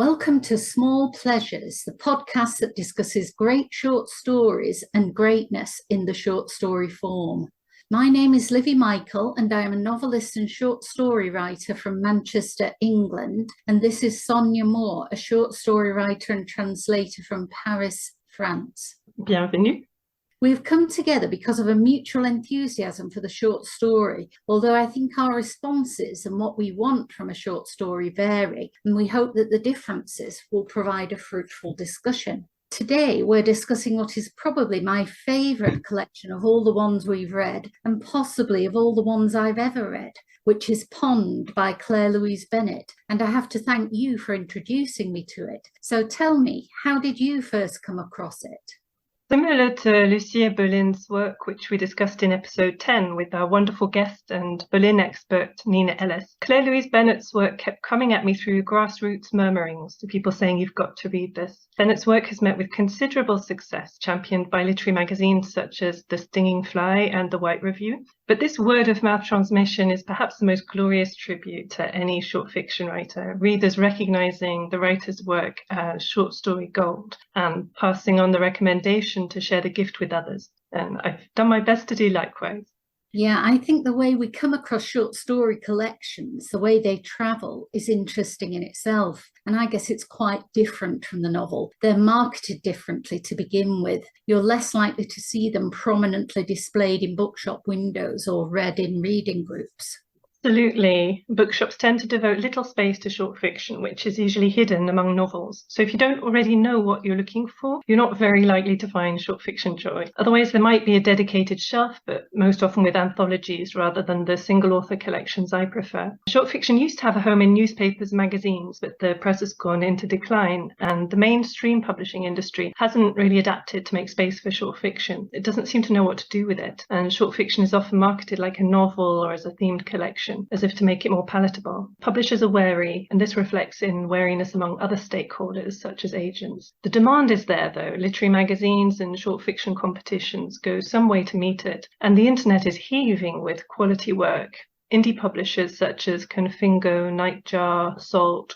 Welcome to Small Pleasures, the podcast that discusses great short stories and greatness in the short story form. My name is Livi Michael, and I am a novelist and short story writer from Manchester, England. And this is Sonya Moor, a short story writer and translator from Paris, France. Bienvenue. We've come together because of a mutual enthusiasm for the short story, although I think our responses and what we want from a short story vary, and we hope that the differences will provide a fruitful discussion. Today, we're discussing what is probably my favourite collection of all the ones we've read, and possibly of all the ones I've ever read, which is Pond by Claire-Louise Bennett, and I have to thank you for introducing me to it. So tell me, how did you first come across it? Similar to Lucia Berlin's work, which we discussed in episode 10 with our wonderful guest and Berlin expert, Nina Ellis, Claire-Louise Bennett's work kept coming at me through grassroots murmurings to people saying, "You've got to read this." Bennett's work has met with considerable success, championed by literary magazines such as The Stinging Fly and The White Review. But this word-of-mouth transmission is perhaps the most glorious tribute to any short fiction writer, readers recognizing the writer's work as short story gold and passing on the recommendation to share the gift with others. And I've done my best to do likewise. Yeah, I think the way we come across short story collections, the way they travel, is interesting in itself. And I guess it's quite different from the novel. They're marketed differently to begin with. You're less likely to see them prominently displayed in bookshop windows or read in reading groups. Absolutely. Bookshops tend to devote little space to short fiction, which is usually hidden among novels. So if you don't already know what you're looking for, you're not very likely to find short fiction joy. Otherwise, there might be a dedicated shelf, but most often with anthologies rather than the single author collections I prefer. Short fiction used to have a home in newspapers, magazines, but the press has gone into decline, and the mainstream publishing industry hasn't really adapted to make space for short fiction. It doesn't seem to know what to do with it, and short fiction is often marketed like a novel or as a themed collection, as if to make it more palatable. Publishers are wary, and this reflects in wariness among other stakeholders, such as agents. The demand is there, though. Literary magazines and short fiction competitions go some way to meet it, and the internet is heaving with quality work. Indie publishers such as Confingo, Nightjar, Salt,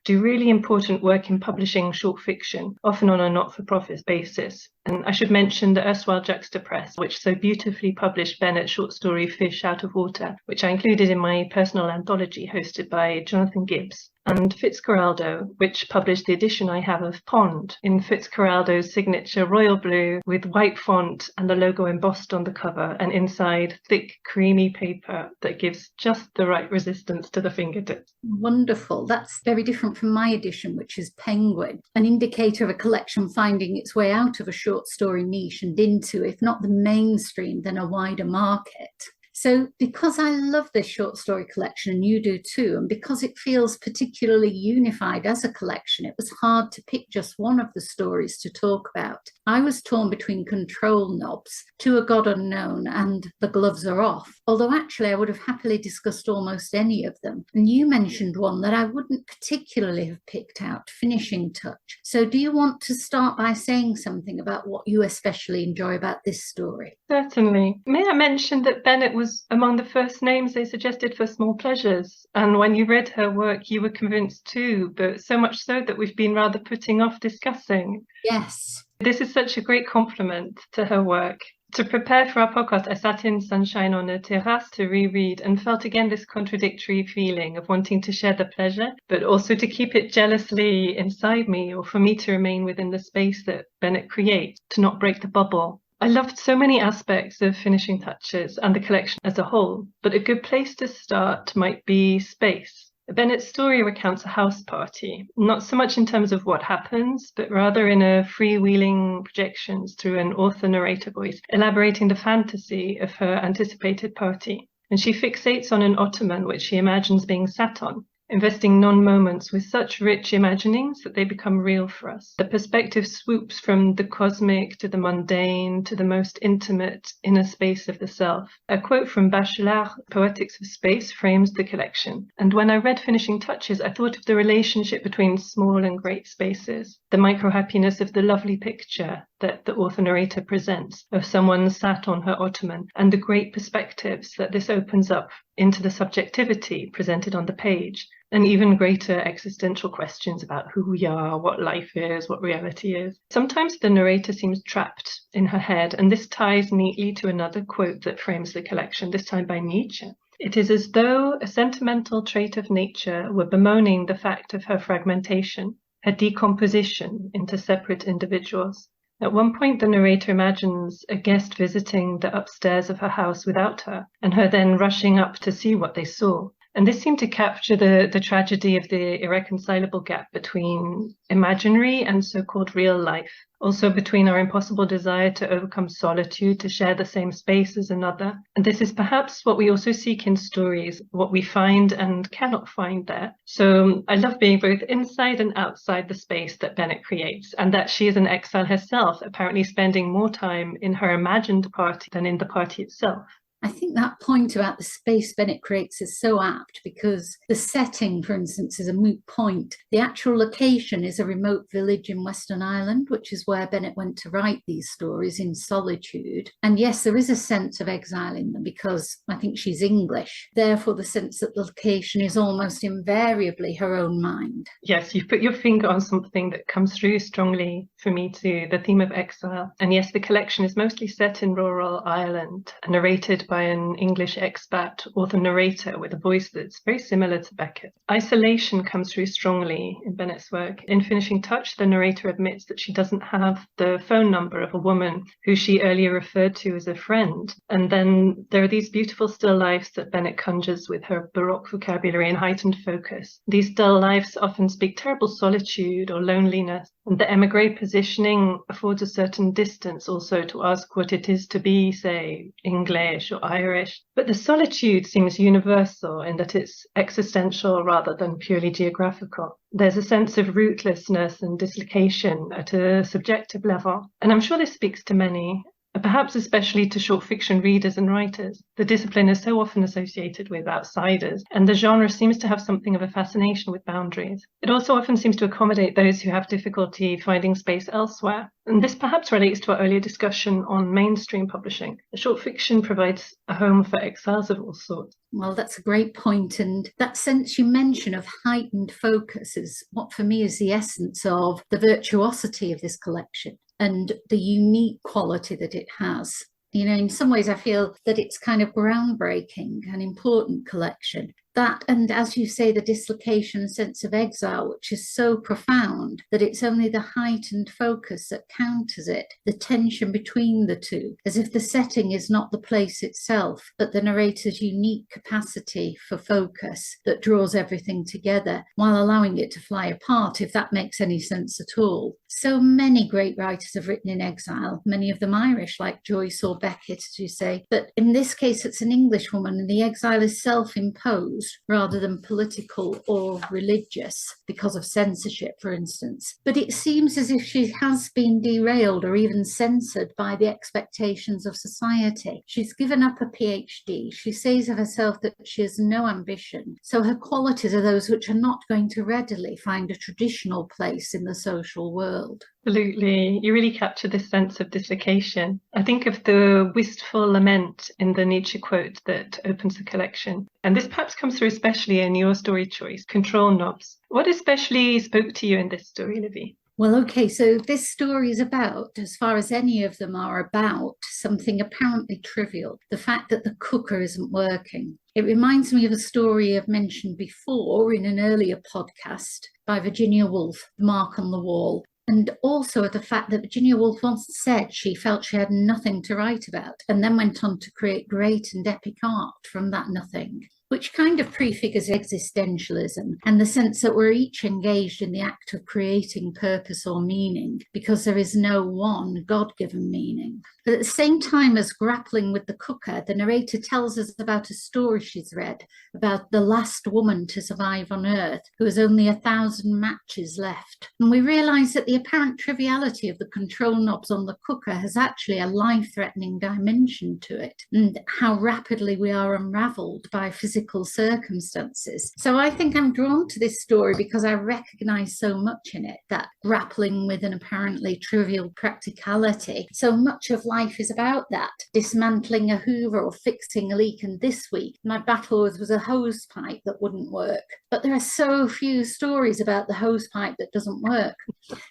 do really important work in publishing short fiction, often on a not-for-profit basis. And I should mention the erstwhile Juxta press, which so beautifully published Bennett's short story Fish Out of Water, which I included in my personal anthology hosted by Jonathan Gibbs, and Fitzcarraldo, which published the edition I have of Pond in Fitzcarraldo's signature royal blue with white font and the logo embossed on the cover, and inside thick, creamy paper that gives just the right resistance to the fingertips. Wonderful. That's very different from my edition, which is Penguin, an indicator of a collection finding its way out of a short story niche and into, if not the mainstream, then a wider market. So because I love this short story collection, and you do too, and because it feels particularly unified as a collection, it was hard to pick just one of the stories to talk about. I was torn between Control Knobs, To a God Unknown, and The Gloves Are Off, although actually I would have happily discussed almost any of them. And you mentioned one that I wouldn't particularly have picked out, Finishing Touch. So do you want to start by saying something about what you especially enjoy about this story? Certainly. May I mention that Bennett was among the first names they suggested for Small Pleasures, and when you read her work you were convinced too, but so much so that we've been rather putting off discussing. Yes. This is such a great compliment to her work. To prepare for our podcast, I sat in sunshine on a terrace to reread and felt again this contradictory feeling of wanting to share the pleasure, but also to keep it jealously inside me, or for me to remain within the space that Bennett creates, to not break the bubble. I loved so many aspects of Finishing Touches and the collection as a whole, but a good place to start might be space. Bennett's story recounts a house party, not so much in terms of what happens, but rather in a freewheeling projections through an author narrator voice, elaborating the fantasy of her anticipated party. And she fixates on an ottoman which she imagines being sat on, investing non-moments with such rich imaginings that they become real for us. The perspective swoops from the cosmic to the mundane to the most intimate inner space of the self. A quote from Bachelard's Poetics of Space frames the collection. And when I read Finishing Touches, I thought of the relationship between small and great spaces, the micro-happiness of the lovely picture, that the author narrator presents of someone sat on her ottoman, and the great perspectives that this opens up into the subjectivity presented on the page, and even greater existential questions about who we are, what life is, what reality is. Sometimes the narrator seems trapped in her head, and this ties neatly to another quote that frames the collection, this time by Nietzsche. It is as though a sentimental trait of nature were bemoaning the fact of her fragmentation, her decomposition into separate individuals. At one point, the narrator imagines a guest visiting the upstairs of her house without her, and her then rushing up to see what they saw. And this seemed to capture the tragedy of the irreconcilable gap between imaginary and so-called real life. Also between our impossible desire to overcome solitude, to share the same space as another. And this is perhaps what we also seek in stories, what we find and cannot find there. So I love being both inside and outside the space that Bennett creates, and that she is an exile herself, apparently spending more time in her imagined party than in the party itself. I think that point about the space Bennett creates is so apt, because the setting, for instance, is a moot point. The actual location is a remote village in Western Ireland, which is where Bennett went to write these stories in solitude. And yes, there is a sense of exile in them because I think she's English. Therefore, the sense that the location is almost invariably her own mind. Yes, you've put your finger on something that comes through strongly for me too, the theme of exile. And yes, the collection is mostly set in rural Ireland and narrated by an English expat author-narrator with a voice that's very similar to Beckett. Isolation comes through strongly in Bennett's work. In Finishing Touch, the narrator admits that she doesn't have the phone number of a woman who she earlier referred to as a friend. And then there are these beautiful still lifes that Bennett conjures with her Baroque vocabulary and heightened focus. These still lifes often speak terrible solitude or loneliness, and the emigre positioning affords a certain distance also to ask what it is to be, say, English or Irish. But the solitude seems universal in that it's existential rather than purely geographical. There's a sense of rootlessness and dislocation at a subjective level. And I'm sure this speaks to many, perhaps especially to short fiction readers and writers. The discipline is so often associated with outsiders, and the genre seems to have something of a fascination with boundaries. It also often seems to accommodate those who have difficulty finding space elsewhere. And this perhaps relates to our earlier discussion on mainstream publishing. Short fiction provides a home for exiles of all sorts. Well, that's a great point. And that sense you mention of heightened focus is what for me is the essence of the virtuosity of this collection and the unique quality that it has. You know, in some ways I feel that it's kind of groundbreaking, an important collection. That, and as you say, the dislocation sense of exile, which is so profound that it's only the heightened focus that counters it, the tension between the two, as if the setting is not the place itself, but the narrator's unique capacity for focus that draws everything together while allowing it to fly apart, if that makes any sense at all. So many great writers have written in exile, many of them Irish, like Joyce or Beckett, as you say, but in this case it's an English woman, and the exile is self-imposed rather than political or religious because of censorship, for instance. But it seems as if she has been derailed or even censored by the expectations of society. She's given up a PhD. She says of herself that she has no ambition. So her qualities are those which are not going to readily find a traditional place in the social world. Absolutely. You really capture this sense of dislocation. I think of the wistful lament in the Nietzsche quote that opens the collection. And this perhaps comes through especially in your story choice, Control Knobs. What especially spoke to you in this story, Livi? Well, okay, so this story is about, as far as any of them are about, something apparently trivial, the fact that the cooker isn't working. It reminds me of a story I've mentioned before in an earlier podcast by Virginia Woolf, Mark on the Wall. And also the fact that Virginia Woolf once said she felt she had nothing to write about, and then went on to create great and epic art from that nothing, which kind of prefigures existentialism and the sense that we're each engaged in the act of creating purpose or meaning, because there is no one God-given meaning. But at the same time as grappling with the cooker, the narrator tells us about a story she's read about the last woman to survive on Earth, who has only 1,000 matches left. And we realise that the apparent triviality of the control knobs on the cooker has actually a life-threatening dimension to it, and how rapidly we are unravelled by physical physical circumstances. So I think I'm drawn to this story because I recognise so much in it, that grappling with an apparently trivial practicality. So much of life is about that, dismantling a hoover or fixing a leak. And this week, my battle was a hose pipe that wouldn't work. But there are so few stories about the hose pipe that doesn't work.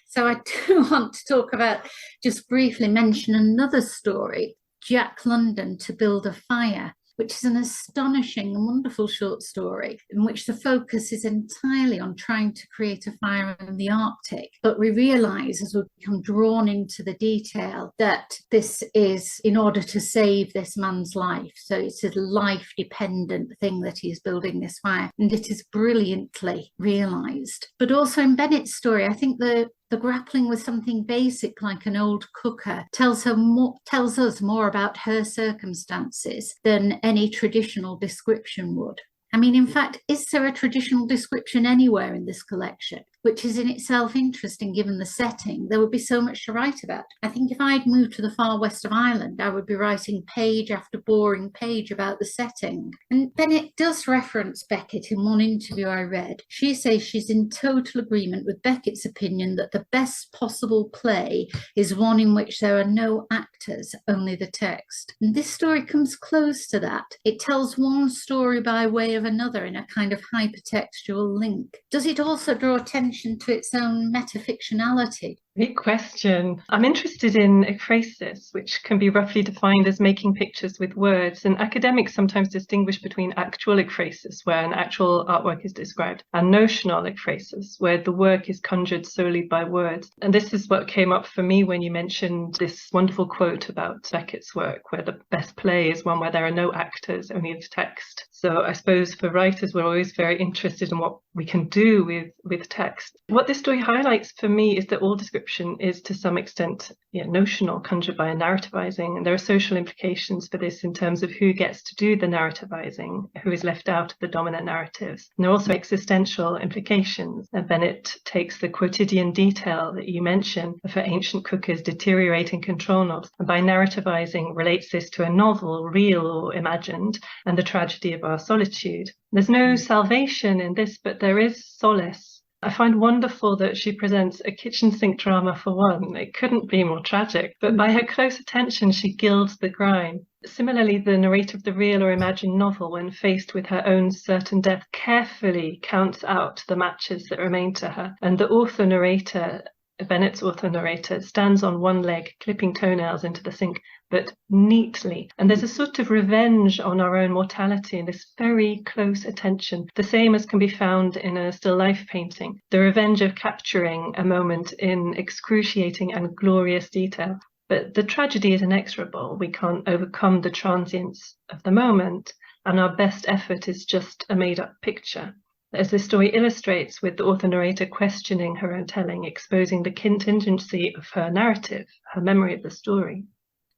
So I do want to talk about, just briefly mention another story, Jack London to Build a Fire, which is an astonishing and wonderful short story in which the focus is entirely on trying to create a fire in the Arctic. But we realise as we become drawn into the detail that this is in order to save this man's life. So it's a life-dependent thing that he's building this fire, and it is brilliantly realised. But also in Bennett's story, I think the grappling with something basic like an old cooker tells us more about her circumstances than any traditional description would. I mean, in fact, is there a traditional description anywhere in this collection? Which is in itself interesting given the setting. There would be so much to write about. I think if I'd moved to the far west of Ireland, I would be writing page after boring page about the setting. And Bennett does reference Beckett in one interview I read. She says she's in total agreement with Beckett's opinion that the best possible play is one in which there are no actors, only the text. And this story comes close to that. It tells one story by way of another in a kind of hypertextual link. Does it also draw attention to its own metafictionality? Great question. I'm interested in ekphrasis, which can be roughly defined as making pictures with words. And academics sometimes distinguish between actual ekphrasis, where an actual artwork is described, and notional ekphrasis, where the work is conjured solely by words. And this is what came up for me when you mentioned this wonderful quote about Beckett's work, where the best play is one where there are no actors, only the text. So I suppose for writers, we're always very interested in what we can do with text. What this story highlights for me is that all description is to some extent notional, conjured by a narrativizing, and there are social implications for this in terms of who gets to do the narrativizing, who is left out of the dominant narratives. And there are also existential implications. And Bennett takes the quotidian detail that you mentioned of her ancient cookers deteriorating control knobs, and by narrativizing relates this to a novel, real or imagined, and the tragedy of our solitude. There's no salvation in this, but there is solace. I find wonderful that she presents a kitchen sink drama for one. It couldn't be more tragic, but by her close attention, she gilds the grime. Similarly, the narrator of the real or imagined novel, when faced with her own certain death, carefully counts out the matches that remain to her. And the author narrator, Bennett's author narrator, stands on one leg, clipping toenails into the sink, but neatly. And there's a sort of revenge on our own mortality in this very close attention, the same as can be found in a still life painting, the revenge of capturing a moment in excruciating and glorious detail. But the tragedy is inexorable. We can't overcome the transience of the moment, and our best effort is just a made-up picture. As this story illustrates, with the author-narrator questioning her own telling, exposing the contingency of her narrative, her memory of the story.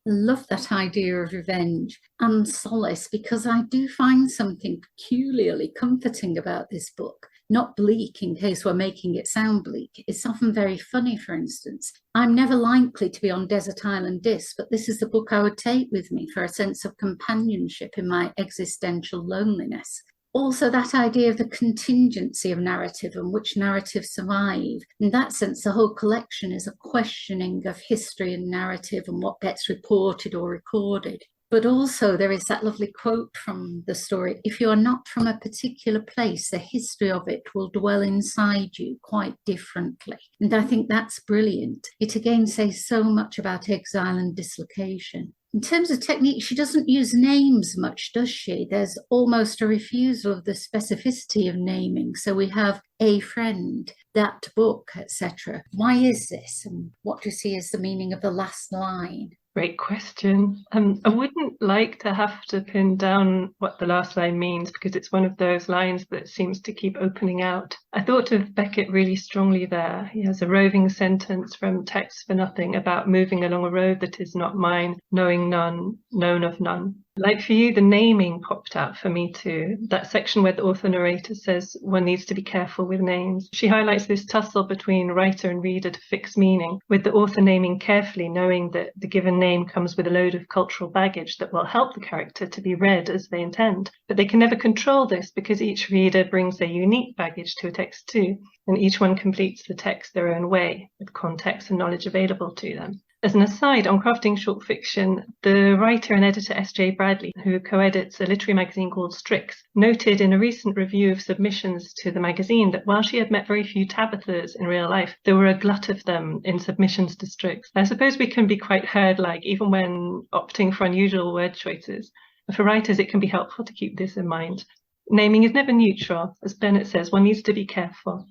I love that idea of revenge and solace, because I do find something peculiarly comforting about this book. Not bleak in case we're making it sound bleak. It's often very funny, for instance. I'm never likely to be on Desert Island Disc, but this is the book I would take with me for a sense of companionship in my existential loneliness. Also, that idea of the contingency of narrative and which narratives survive. In that sense, the whole collection is a questioning of history and narrative and what gets reported or recorded. But also there is that lovely quote from the story: if you are not from a particular place, the history of it will dwell inside you quite differently. And I think that's brilliant. It again says so much about exile and dislocation. In terms of technique, she doesn't use names much, does she? There's almost a refusal of the specificity of naming. So we have a friend, that book, etc. Why is this? And what do you see as the meaning of the last line? Great question. I wouldn't like to have to pin down what the last line means, because it's one of those lines that seems to keep opening out. I thought of Beckett really strongly there. He has a roving sentence from Text for Nothing about moving along a road that is not mine, knowing none, known of none. Like for you, the naming popped out for me too. That section where the author narrator says one needs to be careful with names. She highlights this tussle between writer and reader to fix meaning, with the author naming carefully, knowing that the given name comes with a load of cultural baggage that will help the character to be read as they intend. But they can never control this because each reader brings their unique baggage to a text too, and each one completes the text their own way, with context and knowledge available to them. As an aside, on crafting short fiction, the writer and editor S.J. Bradley, who co-edits a literary magazine called Strix, noted in a recent review of submissions to the magazine that while she had met very few Tabithas in real life, there were a glut of them in submissions to Strix. I suppose we can be quite herd-like, even when opting for unusual word choices. For writers, it can be helpful to keep this in mind. Naming is never neutral. As Bennett says, one needs to be careful.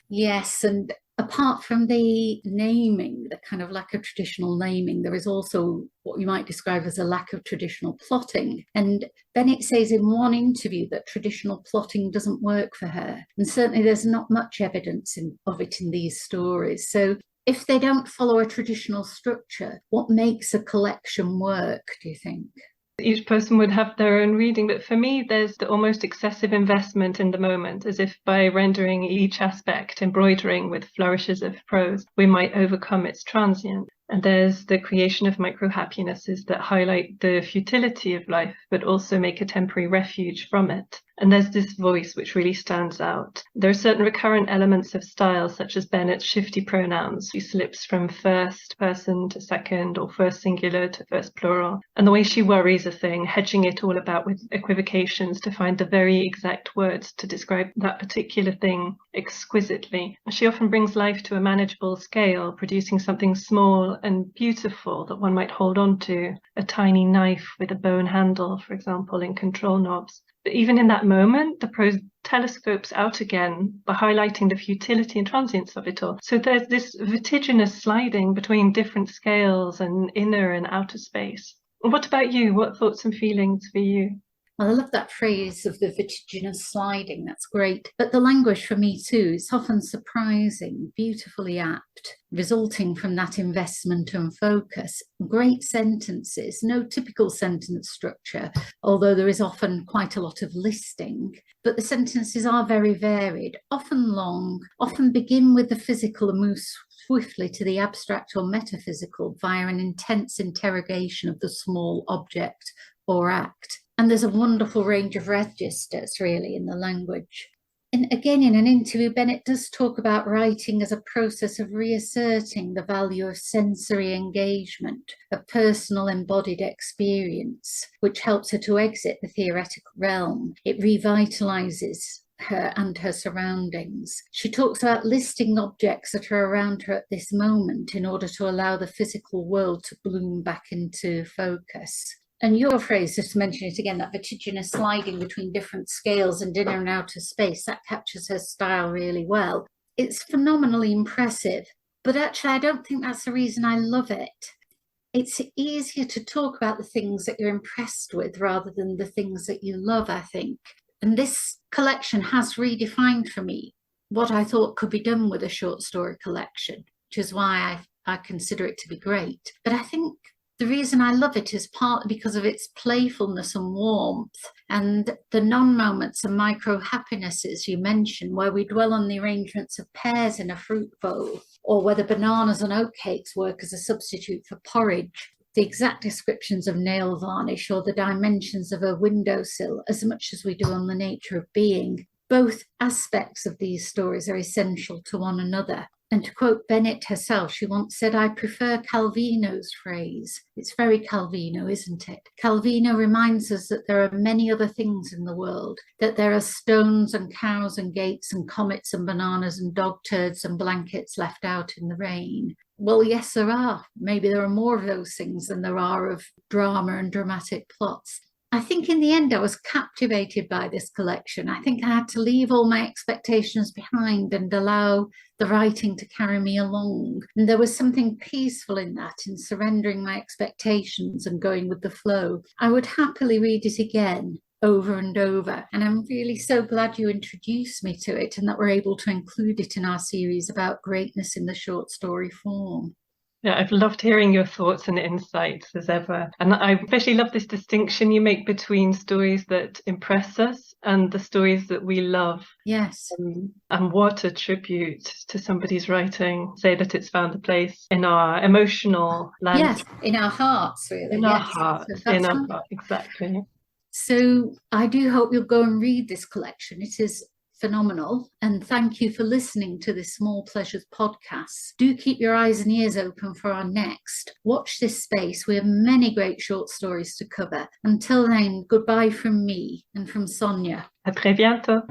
Yes, and apart from the naming, the kind of lack of traditional naming, there is also what you might describe as a lack of traditional plotting. And Bennett says in one interview that traditional plotting doesn't work for her. And certainly there's not much evidence of it in these stories. So if they don't follow a traditional structure, what makes a collection work, do you think? Each person would have their own reading, but for me, there's the almost excessive investment in the moment, as if by rendering each aspect embroidering with flourishes of prose, we might overcome its transient. And there's the creation of micro-happinesses that highlight the futility of life, but also make a temporary refuge from it. And there's this voice which really stands out. There are certain recurrent elements of style, such as Bennett's shifty pronouns. She slips from first person to second, or first singular to first plural. And the way she worries a thing, hedging it all about with equivocations to find the very exact words to describe that particular thing exquisitely. She often brings life to a manageable scale, producing something small and beautiful that one might hold on to. A tiny knife with a bone handle, for example, in control knobs. But even in that moment, the prose telescopes out again by highlighting the futility and transience of it all. So there's this vertiginous sliding between different scales and inner and outer space. What about you? What thoughts and feelings for you? Well, I love that phrase of the vertiginous sliding. That's great. But the language for me too, it's often surprising, beautifully apt, resulting from that investment and focus. Great sentences, no typical sentence structure, although there is often quite a lot of listing. But the sentences are very varied, often long, often begin with the physical and move swiftly to the abstract or metaphysical via an intense interrogation of the small object or act. And there's a wonderful range of registers, really, in the language. And again, in an interview, Bennett does talk about writing as a process of reasserting the value of sensory engagement, of personal embodied experience, which helps her to exit the theoretical realm. It revitalizes her and her surroundings. She talks about listing objects that are around her at this moment in order to allow the physical world to bloom back into focus. And your phrase, just to mention it again, that vertiginous sliding between different scales and inner and outer space, that captures her style really well. It's phenomenally impressive, but actually I don't think that's the reason I love it. It's easier to talk about the things that you're impressed with rather than the things that you love, I think. And this collection has redefined for me what I thought could be done with a short story collection, which is why I consider it to be great. But I think the reason I love it is partly because of its playfulness and warmth and the non-moments and micro-happinesses you mentioned, where we dwell on the arrangements of pears in a fruit bowl, or whether bananas and oatcakes work as a substitute for porridge, the exact descriptions of nail varnish or the dimensions of a windowsill, as much as we do on the nature of being. Both aspects of these stories are essential to one another. And to quote Bennett herself, she once said, "I prefer Calvino's phrase." It's very Calvino, isn't it? Calvino reminds us that there are many other things in the world, that there are stones and cows and gates and comets and bananas and dog turds and blankets left out in the rain. Well, yes, there are. Maybe there are more of those things than there are of drama and dramatic plots. I think in the end I was captivated by this collection. I think I had to leave all my expectations behind and allow the writing to carry me along. And there was something peaceful in that, in surrendering my expectations and going with the flow. I would happily read it again, over and over. And I'm really so glad you introduced me to it and that we're able to include it in our series about greatness in the short story form. Yeah, I've loved hearing your thoughts and insights as ever. And I especially love this distinction you make between stories that impress us and the stories that we love. Yes. And what a tribute to somebody's writing. Say that it's found a place in our emotional landscape. Yes, in our hearts, really. In our hearts, That's in our right. heart, exactly. So I do hope you'll go and read this collection. It is phenomenal. And thank you for listening to this Small Pleasures podcast. Do keep your eyes and ears open for our next. Watch this space. We have many great short stories to cover. Until then, goodbye from me and from Sonya. À très bientôt.